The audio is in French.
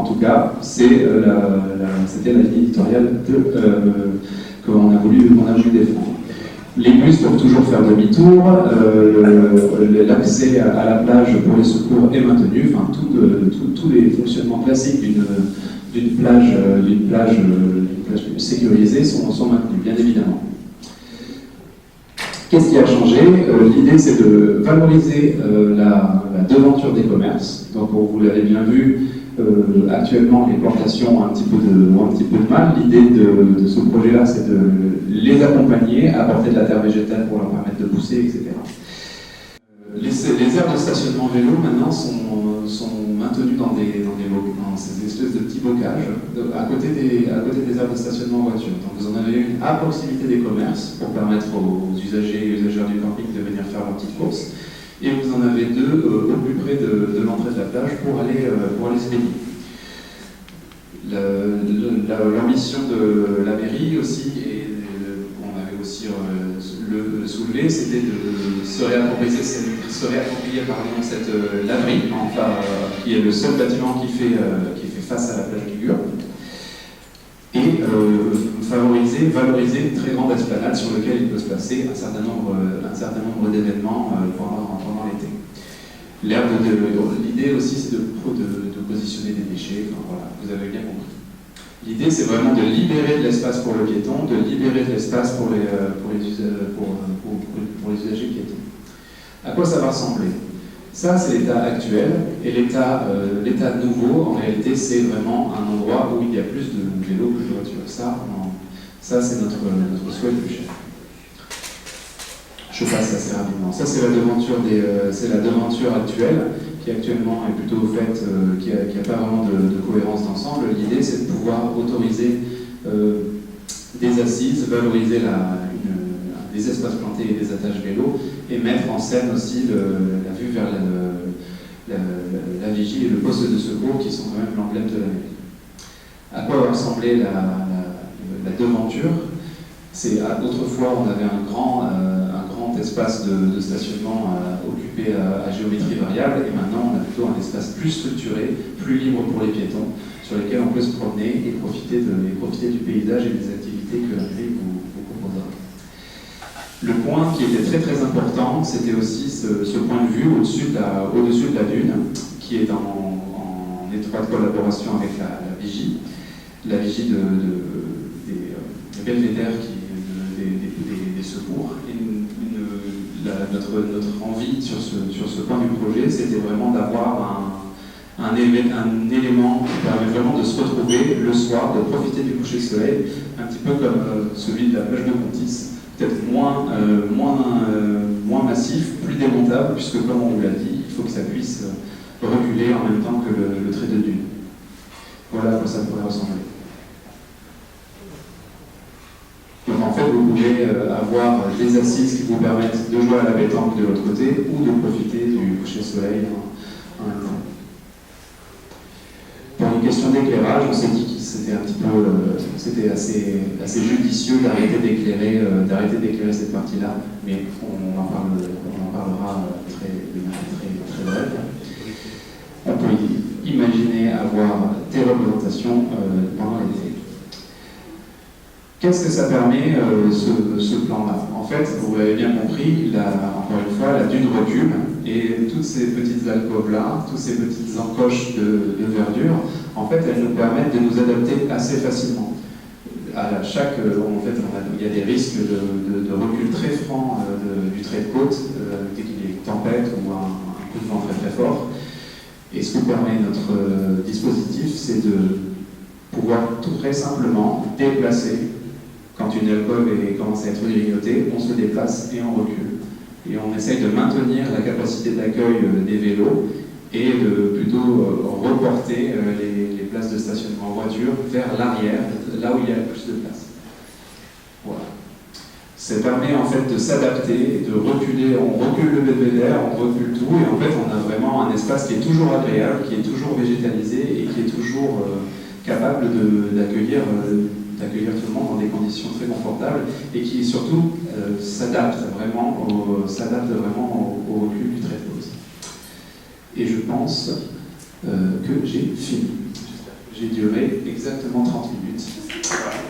En tout cas, c'était la ligne éditoriale qu'on a voulu défendre. Les bus peuvent toujours faire demi-tour, l'accès à la plage pour les secours est maintenu, enfin tous les fonctionnements classiques d'une plage sécurisée sont maintenus, bien évidemment. Qu'est-ce qui a changé? L'idée, c'est de valoriser la devanture des commerces. Donc, vous l'avez bien vu, actuellement, les plantations ont un petit peu de mal. L'idée de ce projet-là, c'est de les accompagner, apporter de la terre végétale pour leur permettre de pousser, etc. Les aires de stationnement vélo, maintenant, sont maintenues dans ces espèces de petits bocages, à côté des aires de stationnement voiture. Donc vous en avez une à proximité des commerces, pour permettre aux usagers et usagères du camping de venir faire leurs petites courses, et vous en avez deux au plus près de l'entrée de la plage pour aller se baigner. L'ambition de la mairie aussi, et on avait aussi le soulevé, c'était de se réapproprier cette laverie, enfin, qui est le seul bâtiment qui fait face à la plage Ligure, et valoriser une très grande esplanade sur laquelle il peut se passer un certain nombre d'événements pendant l'été. L'idée aussi, c'est de positionner des déchets, enfin, voilà, vous avez bien compris. L'idée, c'est vraiment de libérer de l'espace pour le piéton, de libérer de l'espace pour les usagers piétons. À quoi ça va ressembler? Ça, c'est l'état actuel, et l'état nouveau, en réalité, c'est vraiment un endroit où il y a plus de vélos que de voitures. Ça c'est notre souhait le plus cher. Je passe assez rapidement. Ça, c'est la devanture actuelle, qui actuellement est plutôt faite, qui n'a pas vraiment de cohérence d'ensemble. L'idée, c'est de pouvoir autoriser des assises, valoriser des espaces plantés et des attaches vélos, et mettre en scène aussi la vue vers la vigie et le poste de secours, qui sont quand même l'emblème de la mairie. À quoi va ressembler la devanture? Autrefois, on avait un grand espace de stationnement occupé à géométrie variable, et maintenant on a plutôt un espace plus structuré, plus libre pour les piétons, sur lesquels on peut se promener et profiter du paysage et des activités que la mairie vous proposera. Le point qui était très très important, c'était aussi ce point de vue au-dessus de la dune, qui est en étroite collaboration avec la vigie des belvédères des secours. Et notre envie sur ce point du projet, c'était vraiment d'avoir un élément qui permet vraiment de se retrouver le soir, de profiter du coucher de soleil, un petit peu comme celui de la plage de Contis, peut-être moins massif, plus démontable, puisque comme on vous l'a dit, il faut que ça puisse reculer en même temps que le trait de dune. Voilà à quoi ça pourrait ressembler. Donc en fait, vous pouvez avoir des assises qui vous permettent de jouer à la pétanque de l'autre côté ou de profiter du coucher de soleil en même temps. Pour une question d'éclairage, on s'est dit que c'était assez judicieux d'arrêter d'éclairer cette partie-là, mais on en parlera de manière très brève. On peut imaginer avoir des représentations pendant l'été. Qu'est-ce que ça permet, ce plan-là? En fait, vous l'avez bien compris, encore une fois, la dune recule, et toutes ces petites alcôves-là, toutes ces petites encoches de verdure, en fait, elles nous permettent de nous adapter assez facilement. Il y a des risques de recul très franc du trait de côte, dès qu'il y a une tempête ou un coup de vent très très fort. Et ce que permet notre dispositif, c'est de pouvoir tout très simplement déplacer. Quand une alcôve commence à être grignotée, on se déplace et on recule. Et on essaye de maintenir la capacité d'accueil des vélos et de plutôt reporter les places de stationnement en voiture vers l'arrière, là où il y a le plus de place. Voilà. Ça permet en fait de s'adapter, de reculer, on recule le belvédère, on recule tout, et en fait on a vraiment un espace qui est toujours agréable, qui est toujours végétalisé et qui est toujours capable d'accueillir tout le monde dans des conditions très confortables, et qui surtout s'adapte vraiment au recul du trait de pose. Et je pense que j'ai fini. J'ai duré exactement 30 minutes. Voilà.